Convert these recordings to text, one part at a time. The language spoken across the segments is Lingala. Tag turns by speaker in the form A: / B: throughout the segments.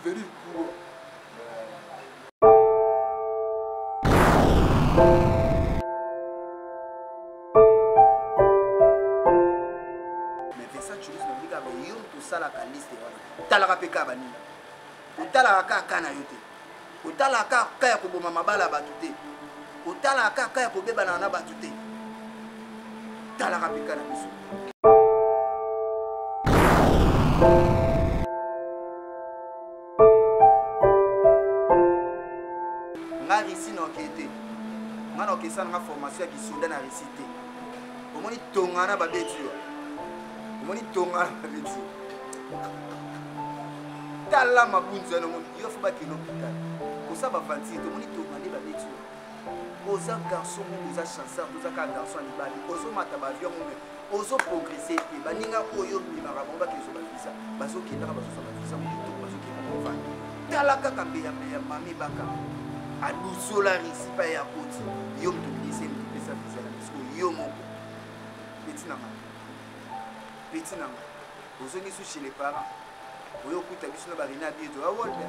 A: veli. Mais fais ça, tu risques de dire que yo tout ça la liste talaka peka bani. Utala kaka na yote. Utala kaka ya koboma mabala batute. Utala kaka ya kobeba na batute. Talaka peka na biso. Ici non quitté. Nga no kesa nga formation qui soudain na récité. Omoni tongana ba betu. Omoni tongana ba betu. Tala mabunzo no mo yo fa ba kilo hospital. Ko sa ba fanti to moni tongana ba betu. Oza garçon mo oza chanceur, oza ka garçon ni bali. Ozo mata ba avion mo. Ozo progresser pe baninga oyo bima ba bomba kezo ba visa. Bazo kenda ba bazo ba visa mo to bazo kenda ko fa. Tala ka kambe ya mami baka. Adusola risipa ya koti yo mtubise mtubisa visa na biso yo moko petit nanga ozongi sous chez les parents oyo kuta biso na barina bieto a wolbe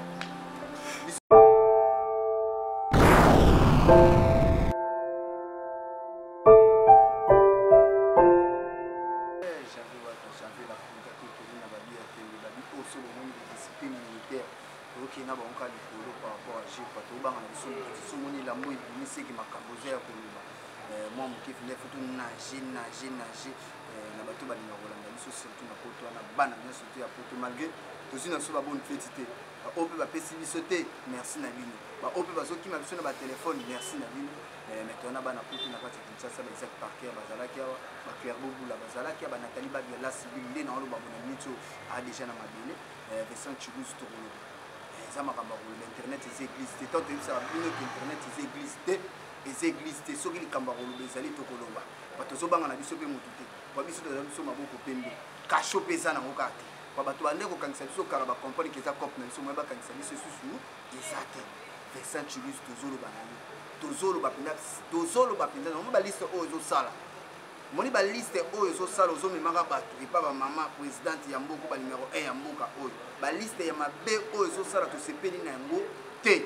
A: j'avais la contacté que na babia te babi oso le monde de discipline militaire. Ok, na ba onka likolo par rapport à G pato banga na biso moni la moi bimi seki makambozo ya koloba moi mokifi ne futu nage na bato ba linga kolanda biso surtout na poto na bana bien surtout ya poto malgré tozi na so ba bonne fête te ope ba pesi biso te merci na bino ba ope ba zoki ma biso na ba téléphone merci na bino maintenant bana poto na kati Kinshasa ba Isaac Parker bazalaki awa ba Pierre Bobula bazalaki ba Nathalie Babiala Sibylle na olo ba bona mito a déjà na mabele Vincent Chibus Tokolo l'internet les églises tant que ça internet les églises soki likamba koloba ezali tokolomba bato zobanga na biso pe mutu te ba biso de biso maboko pembe kasho pesa na ngokate ba bato bande ko kanisa biso kara ba comprendre que ça cop na biso mo ba kanisa biso susu ezate Vincent Chibus tozolo ba pinda no ba liste ozo sala moni ba liste ozo sala ozo memaka bato et pas ba maman présidente ya mboko ba numéro 1 ya mboka oyo ba liste ya mabe ozo sala to sepeli na ngo te.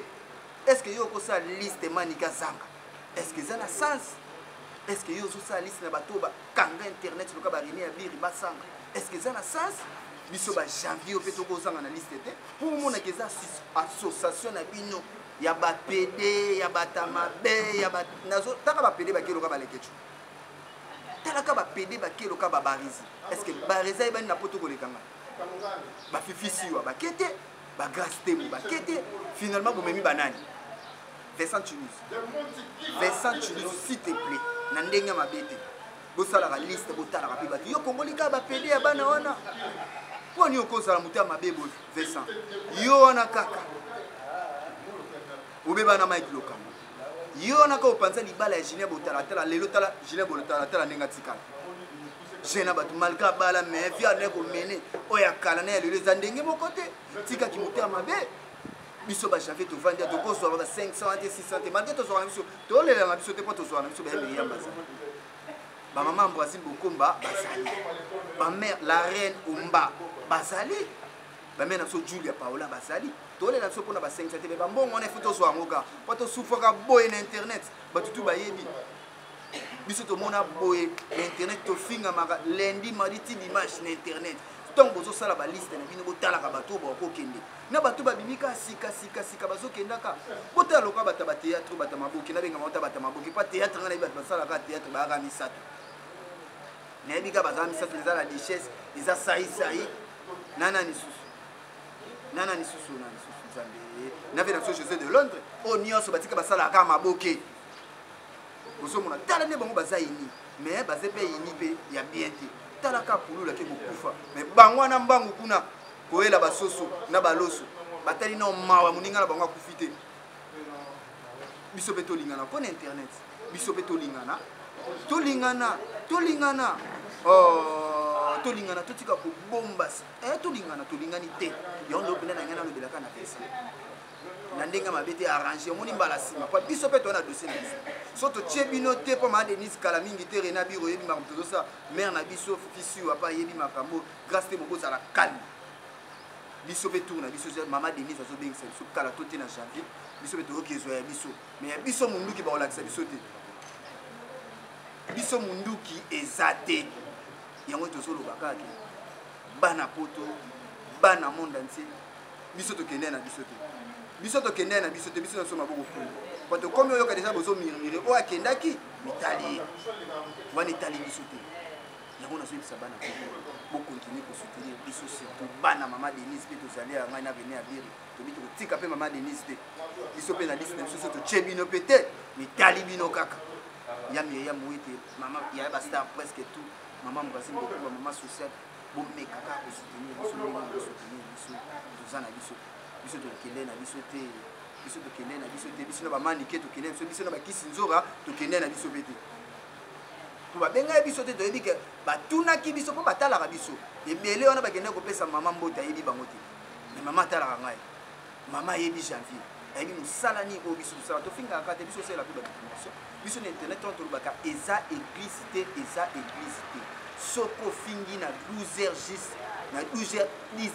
A: Est-ce que yo ko sa liste manika zanga? Est-ce que ça na sens? Est-ce que yo so sa liste na bato ba kanga internet loka ba reni ya biri ba sanga? Est-ce que ça na sens? Biso ba janvier pe to ko zanga na liste te pour mona que ça association na bino ya ba PD ya batama be ya ba nazo taka ba PD ba kilo ka ba lekechu. Talaka ba PD ba kilo ka ba barizi. Est-ce que bariza e ba na poto ko lekanga? Ba fifisi wa ba kete ba grâce temu ba kete finalement bo memi banani. Vincent Chibus s'il te plaît na ndenge mabete bo sala la liste bo tala ka ba yo kongolika ba PD ya bana wana po ni okozala muta mabebo Vincent yo wana kaka obeba na Mike Lokamba yo na ko panza libala ya Julien Botala lelo tala Julien Botala nenga tikala jena batu malka bala me via ne ko mene oya kala na lelo za ndenge moko te tika ki muta mabe biso ba javet to vandi to ko so ba 500 600 malgré to so na biso to lela na biso te po to so na biso ba yamba yamba ba maman Brazil Bokomba basali ba mère la reine Umba basali ba mère na so Julia Paola basali tole na biso pona ba 500 te ba mbongo na futo so angoka po to sufoka boy na internet ba tutu ba yebi biso to mona boy internet to finga maka lundi mardi dimanche na internet donc bozo sala ba liste na bino botala ka bato ba ko kende na bato ba bimika sika bazo kenda ka botala loka bata ba théâtre bata maboki na benga bata maboki pa théâtre ngana ba sala ka théâtre ba ga misato na bika ba ga misato les la richesse les sai nana ni susu zambe na vena so José de Londres o nyonso batika ba sala ka maboki bozo mona tala ne bango bazaini mais bazepe yini pe ya bien te talaka pulula ke bokufa mais bango na mbangu kuna koela basoso na baloso batali na mawa muninga na bango akufite biso pe tolingana ko na internet biso pe tolingana tolingana totika ko bombas tolingani te yondo pena na ngana lobelaka na pesa na ndenga mabete arranger moni mbala sima kwa biso pe tona dossier na biso soto tchebino te po ma Denis kala mingi te rena biro yebi makambo ça mère na biso fisi wa pa yebi makambo grâce te mokoza la calme biso pe tourna biso mama Denise azo bengisa biso kala to te na janvier biso pe to kezo ya biso mais biso munduki ba olakisa biso te biso munduki ezate yango to solo bakaki bana poto bana monde entier biso to kende na biso te biso to kende na biso te biso na soma boko ko quand to comme oyoka déjà bozo mirmire o akendaki mitali wani tali biso te yango na so bisa bana ko continuer ko soutenir biso surtout bana mama Denise pe to zali ya ngai na venir à dire to bito ko tika pe mama Denise te biso pe na liste na biso to chebino peut-être mitali bino kaka ya muite mama ya ba star presque tout mama mukasi beaucoup mama social bon mais kaka ko soutenir biso tozana biso to kende na biso te biso to kende na biso te biso na ba manike to kende biso na ba kisinzora to kende na biso pete to ba benga biso te to yebi ke batuna ki biso po batala ka biso ebele wana ba kende ko pesa mama mbota yebi bango te mais mama tala ka ngai mama yebi janvier yebi musala ni ko biso musala to finga ka te biso c'est la plus belle information biso na internet on to baka eza église soko fingi na 12h juste na 12h10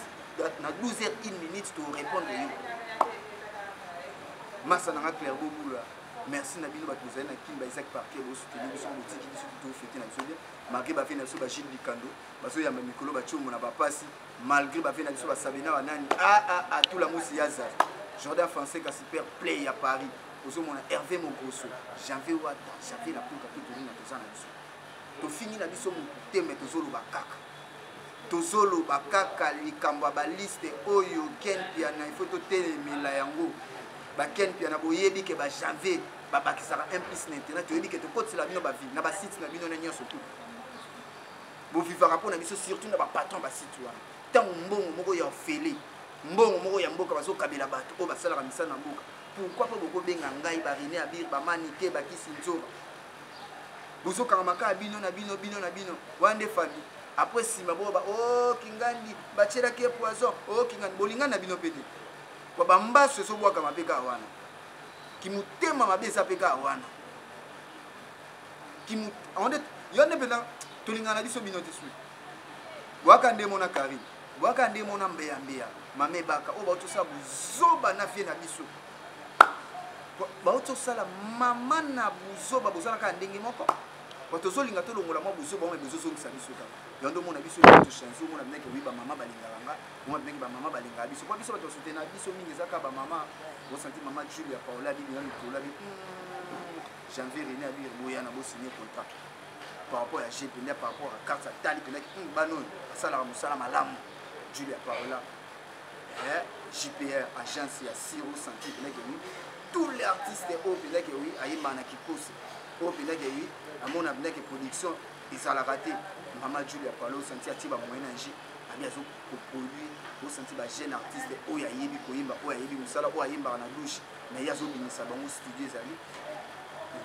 A: na 12h01 to répondre yo massa na clair bobula merci na bino bato zana kimba Isaac Parquet bo soutenir biso botiki biso to fêter na biso bien malgré ba fait na biso ba Gilles Bikando baso ya mikolo ba chomo na ba pasi malgré ba fait na biso ba Sabina wanani tout la musi yaza Jordan français ka super play à Paris ozo mona Hervé Mogrosso janvier wata janvier la puka tout tourner na tozana biso to fini na biso mutute mais tozolo bakaka tozolo bakaka likambo ba liste oyo ken pia na il faut to telemela yango ba ken pia na boyebi ke ba janvier ba bakisaka implice na internet toyebi ke to kotila bino ba vie na ba site na bino na nyoso tout bo vivara pona biso surtout na ba patron ba site wana tant mbongo moko ya ofele mbongo moko ya mboka bazo kabela bato o basala ka misana na mboka pourquoi pas boko benga ngai ba René Abir ba manike ba kisinzora bozo karamaka bino na bino wande famille après sima bo ba oh kingandi ba tshela ke poison oh kingandi bolinga na bino pete kwa bambaso so bwaka mapeka wana kimutema mabeza peka wana onde yonde pena tolingana biso bino te sui bwaka ndemo na kari bwaka ndemo na mbeya mame baka o ba tosa buzoba na vie na biso ba otosala mama na buzoba bozala ka ndenge moko batozolinga tolongola mwa buzoba mwa bezozongisa biso kaka yondo mona biso to chanson mona ndenge wi ba mama balinganga mwa ndenge ba mama balinga biso kwa biso bato soutenir biso mingi zaka ba mama bo senti mama Julia Paola bibi na Paola bibi janvier René Abir boya na bo signer contrat par rapport à GP par rapport à carte tali pena banon sala musala malamu Julia Paola JPR agence ya Siro Santi pena que tous les artistes au pena que oui ayima na kikosi au pena que oui amona pena que production ezala raté mama Julia Paola senti atiba moyen nji abi azo ko produit au senti ba jeune artiste oya yebi koyimba oya yebi musala oya yimba na douche mais yazo binisa bango studio ezali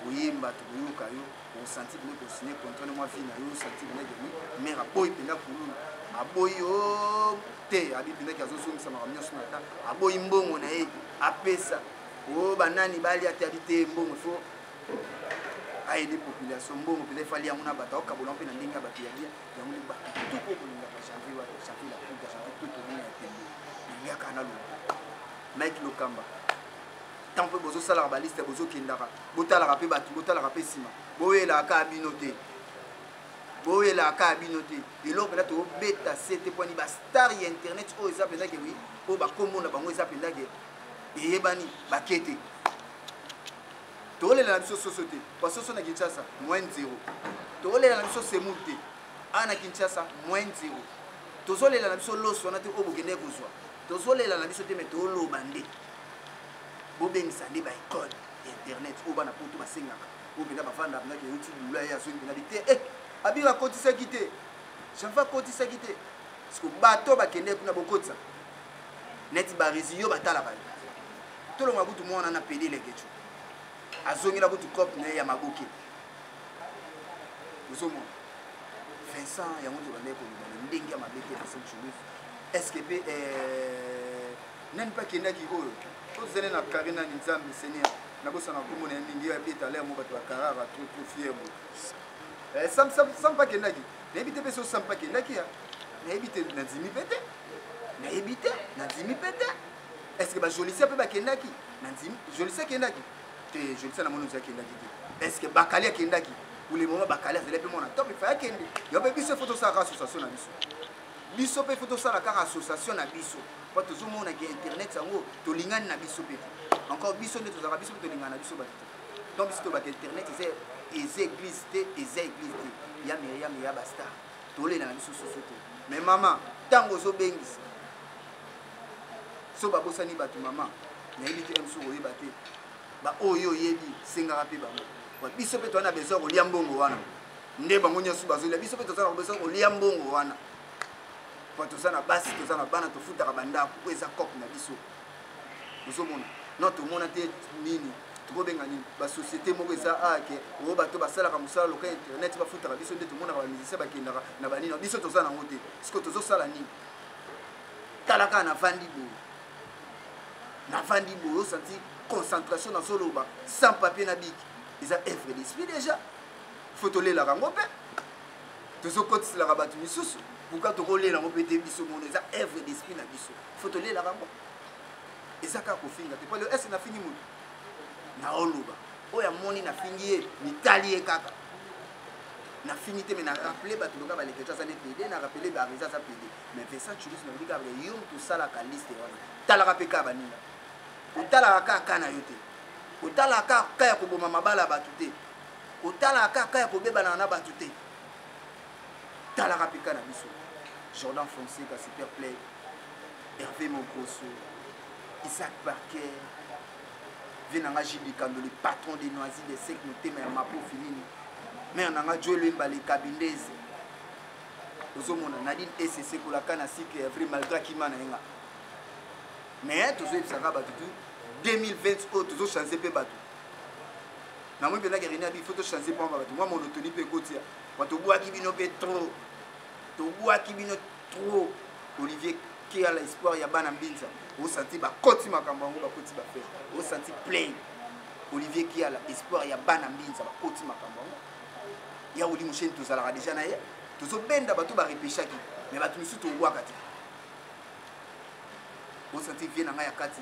A: koyimba to yoka yo au senti bino ko signer contrat na moi vie na yo senti bino que mais aboyi pena kuluna aboyi o te abi bino que azo songisa ma nyonso na ta aboyi mbongo na ye apesa o banani bali athabité mbongo fo aider population mbongo peut être fali amuna bata okabola mpe na ndenge bato ya bien yango ni bato tout ko bolinga ba janvier wa janvier la puka janvier tout to ni ya tembe ni ya kana lo Mike Lokamba tant peu bozo sala ba liste bozo kendaka botala ka pe bato botala ka pe sima boyela ka binote elo pela to beta c'était point ni ba star ya internet o eza pela ke oui o ba komona bango eza pela ke eyebani bakete tolela na biso société parce que na Kinshasa -0 tolela na biso semulte ana Kinshasa -0 tozolela na biso loso na te obokende kozwa tozolela na biso te mais toloba nde bobengisa nde ba école internet o bana poto basengaka obenda bavanda na ke YouTube lula ya zoni na bité abira kotisa kité j'enva kotisa kité parce que bato bakende kuna bokotsa net barizi yo batala ba tolonga butu mwana na pele lekecho azongela butu cop na ya maboke uzomo Vincent ya moto bande ko ndenge ya mabeke na Saint Louis est-ce que nan pa kenda ki oyo to zene na Karina Nzambe Seigneur na bosa na komona mingi ya beta le mo bato bakarara trop fier sam pa kenda ki na bite peso sam pa kenda ki ya na bite na zimi pete nayebi te nandimi mpe te est ce que bajolisia mpe bakendaki nandimi jolisia akendaki te jolisia na moni ozi akendaki te est ce que bakali akendaki pour le moment bakali azali mpe mona top efa akende yo mpe biso efo tosalaka association na biso biso mpe efo tosala kaka association na biso po tozomonaki internet yango tolingani na biso mpe te encore biso nde tozalaka biso mpe tolingana na biso bato te donc biso tolobaka internet eza église te eza église te ya miriam ya bastar tolela na biso soso te mais mama ntango ozobengisa so babosani bato mama nayebi te biso koyeba te baoyo oyebi sengaka mpe bango biso mpe toza na besoin kolia mbongo wana nde bango nyonso bazolia biso mpe toza na besoin kolia mbongo wana po toza na basi toza na bana tofutaka bandako po eza cope na biso ozomona non tomona te nini tokobenga nini basociété moko eza ake oyo bato basalaka mosala loka internet bafutaka biso nde tomonaka bamusicien bakendaka na banini biso toza nango te siko tozosala nini talaka navandi boye osanti concentration nazoloba sans papier na biki eza œuvre d'esprit déjà fo tolelaka yango mpe tozokotiselaka bato misusu pourkua tokolela yango mpe te biso mono eza œuvre d'esprit na biso fo tolelaka yango eza kaka kofinga te po leo ese nafingi moto naoloba oyo amoni nafingi ye mitali ye kaka nafingi te me narappele bato loka baleketio aza ne pede narappele baareza aza pede mais versa chulus nalobi kaka yo tosalaka liste wana talaka mpe kaka baninga otalaka kaka na yo te otalaka kaka ya koboma mabala ya bato te otalaka kaka ya kobebana na bato te talaka mpe kaka na biso Jordan Fonseca super play Hervé Mokoso Isaac Parker Venanga Jibikando le patron des noisis des secs motema ya mapo filini mère nanga Joel Mbale Kabindeze ozomona Nadine SCC kolaka na sike ya vrai malgré kimana yenga mais tozoyebisaka bato tu 2020 oyo tozochange mpe bato na moi mpenza kerina bi il faut tochange mpo bato mwa monotonie mpe ekotia bato tobwaki bino mpe trop tobwaki bino trop Olivier Kiala espoir ya bana mbinza osanti bakoti makambo yango bakoti bafe osanti play Olivier Kiala espoir ya bana mbinza bakoti makambo yango ya oli mosheni tozalaka deja na ye tozobenda bato barepeshaki mais bato misusu tobwaka te osanti vie na ngai ya kati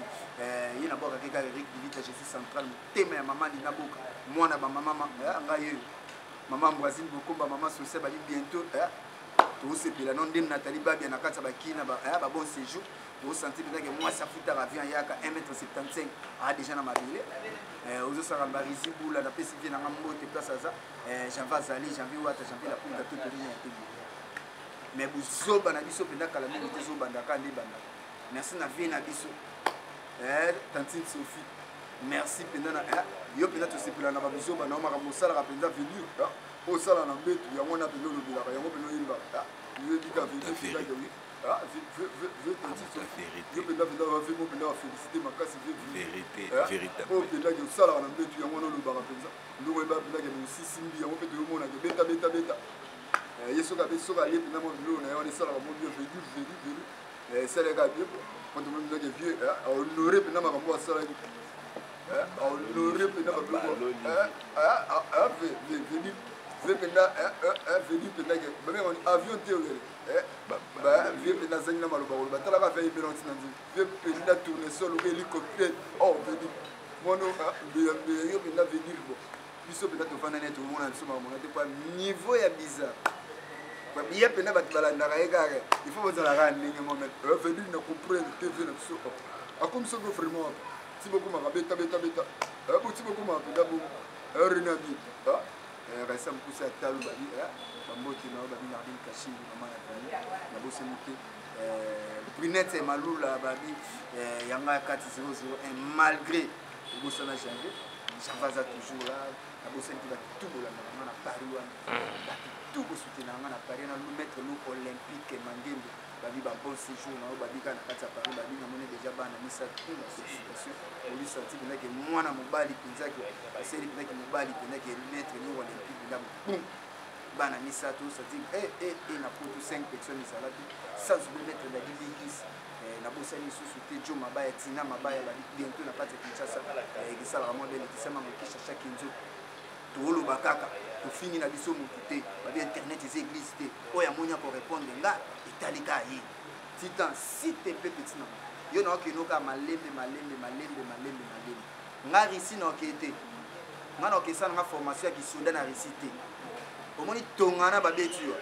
A: ye nabwaka kaka Eric Divita Jésus central motema ya mama Nina Boka mwana bamama ngai oyo mama Mbrazine Bokomba mama Sose bali bientôt tosepela no nde Nathalie Babia na kati ya bakina babon séjour osanti mpezake mwasi afutaka avion yaka 1m75 aa déjà na mabele ozosaka mbarisi bula napesi vie nanga mbote place aza janvier azali janvier wata janvier lapunda to tolina ya tebi mais bozoba na biso mpenza kala mingi te zobandaka nde bandaka merci na vie na biso tantine Sophie merci mpenza na yo mpenza tosepela na babizoba nao makambo osalaka mpenza venir osala na mbetu yango na mpenza olobelaka yango mpenza oyebaka yoyebika venir yo mpenza bavemo mpenza bafélicité makasi oyo mpenzake osalaka na mbetu yango wana olobaka mpenza ndongo oyeba mpenzake mosisimbi yango mpe toyomonake beta ye soki alie mpenza mwa biloko na ye wana esalaka mo bien venir esalaka bien po tomonake vie ahonore mpenza makambo asalaki ahonore mpenza mabiloko venir venir pendake bamengani avion te oyele vie penda azangi na maloba koloba talaka ve yebela ntina nzela vie penda tournesol oka hélicoptère venir mono yo penda venir bo biso penda tofanda ne tomona biso makamona te po niveau ya bizarre ye penda bato balandaka ye kaka il faut bozalaka ndenge momet venir na comprendre te vie na biso akomi soko vraiment ti bokomaka beta boti bokomaka penda bo renabi resa mokuse ya talo babi bamboti nao babi nardine kashimbi mama ya vani nabosani te brunette malula babi yanga ya 401 malgré ebosana janvier janvier aza toujours là nabosani te bato tu bolandaka nga na paris wana bato tu bosutena nga na paris na maître lu olympique mangembe babi babon séjour nao babika na kati ya paris babi namoni déjà bana misato na sollicitation olisanti mpenzaki mwana mobali mpenzaki aseli mpenzaki mobali mpenzaki maître lu olympique ndambo bum bana misato osati na poto 5 personnes ezalaki sans oublier maître dadi bigis nabosani lisusu te jo mabaya tina mabaya babi bientôt na kati ya kinshasa ekisalaka mwa bele kisama mokisha chaque nzo tooloba kaka tofingi na biso motu te babi internet eza église te oyo amoni akorépondre nga etalika ye titan si te pe petit na yo na ke noka malembe nga risi na ke te nga na ke sa na formation ya kisoda na risi te omoni tongana ba betu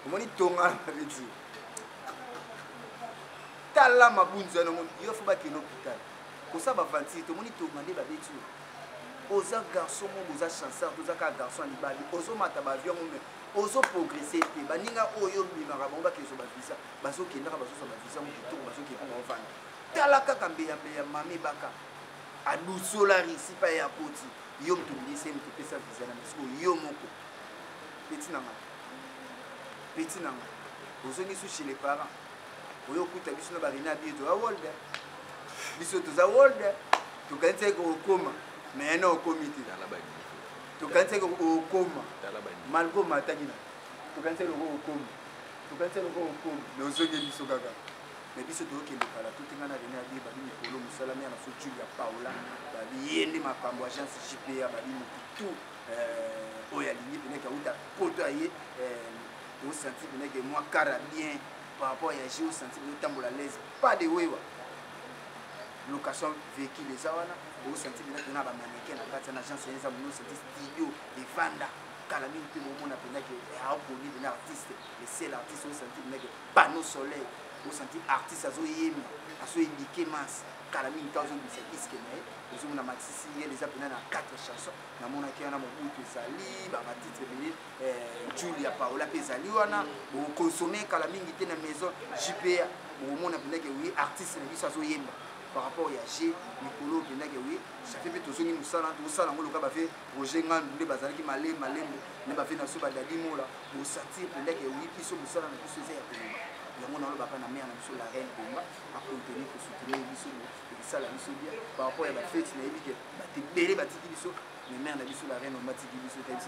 A: omoni tongana ba betu tala mabunzo na yo fo ba ke no hôpital ko sa ba vanti to moni tongande ba betu oza garçon mo oza chanceur oza ka garçon libali ozo mata ba avion mo ozo progresser te baninga oyo bimaka bango bakeso ba visa bazo kendaka bazo ba visa mo kitoko bazo ke ko vanda tala kaka mbeya mami baka adusola risi pa ya poti yo mtu bilise mtu pesa visa na msiko yo moko petit nanga ozo ngisu chez les parents oyo kuta biso na barina biso a world biso to za world to kanse ko koma mais non comité la ba to kanse ko koma malgo matagina to kanse ko koma mais ozo ngi biso kaka mais biso to ke lokala to tinga na rina bi ba bi polo musalami na so Julia Paula ba bi yende makambo agence JPA ba bi tout oya lingi peneka uta poto aye au senti peneka moi carabien par rapport à Géo senti que nous la l'aise pas de wewa location véhicule les awana au senti que nous avons mannequin na kati na agence les amours senti studio et vanda kalami pe mo na pena que a produit un artiste le seul artiste au senti que panneau soleil au senti artiste azo yemi azo indiquer masse kalami nkazo bisa disque mais nous avons maxi il les appena na 4 chansons na mona ki na mobutu ezali ba titre bini Julia Paola pezali wana o consommer kala mingi te na maison JPA o mona pena ke oui artiste na biso azo yemba par rapport ya G Nicolo pena ke oui ça fait tout zoni musala to sala ngolo ka ba fait Roger Ngandu nde bazali ki malembe ne ba fait na so ba dadi mola o sentir pena ke oui biso musala na biso ya pena yango na lo ba na mère na biso la reine Bomba a contenir pour soutenir biso ça la biso bien par rapport à la fête na yebi ke ba te belé ba tiki biso mais mère na biso la reine on ba tiki biso ta biso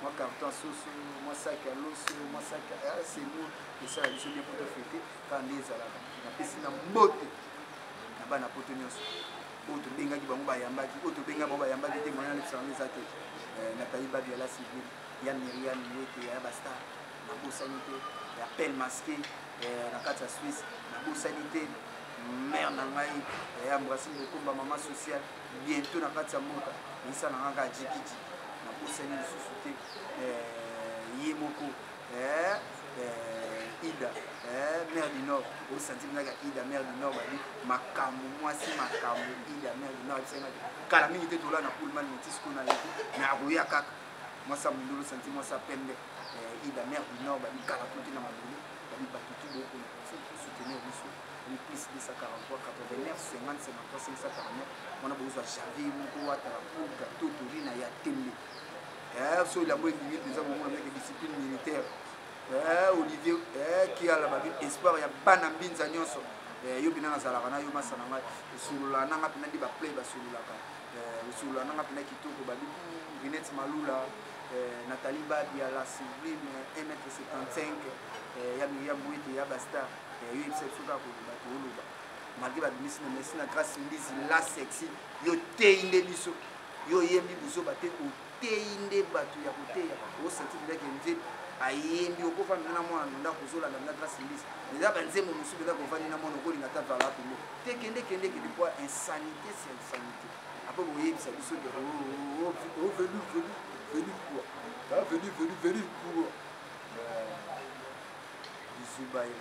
A: moi carton sauce moi sac à l'os moi sac à c'est nous et ça la biso bien pour te fêter quand les ala na pesi na mbote na bana poto nyonso oto benga ki bango ba yambaki oto benga bango ba yambaki te mona na biso les ate Nathalie Babiola civil ya Myriam Yeke ya basta na bosanité ya pelle masqué na kati ya Suisse na bosanité mère na ngai ya Mbrasi Mokomba maman sociale bientôt na kati ya mboka isa na ngaka jikiti na posani lisusu te ye moko Ida mère du Nord au senti naka Ida mère du Nord bali makambo mwasi makambo Ida mère du Nord senga kala mingi te tola na Pullman metis ko na leku na abuya kaka mwasa mundulu senti mwasa pembe Ida mère du Nord bali kala kuti na mabulu bali batutu boko soutenir biso plus 243 89 50 53 549 on a besoin de Javier moko wata pour gâteau torina ya tembe so la boy limite déjà moment avec discipline militaire Olivier qui a la babi espoir ya bana mbinza nyonso yo bina nazalaka na yo masana ngai sulula nanga pina di ba play ba sululaka sulula nanga pina kitoko babi Rinette Malula Nathalie Babi à la sublime 1m55 ya Myriam Bouite ya Basta yo ipsesuka ko ba toluba malgré ba misina mesina grâce mbizi la sexy yo teinde biso yo yembi biso ba te ko teinde batu ya koteya o senti bila ke nze ayembi okofa na mwana nda kuzola na grâce mbizi déjà banze mo musu bela ko fani na mwana ko linga ta vala pilo te kende ke quoi insanité c'est insanité après vous voyez ça biso de venu quoi venu pour Zuba et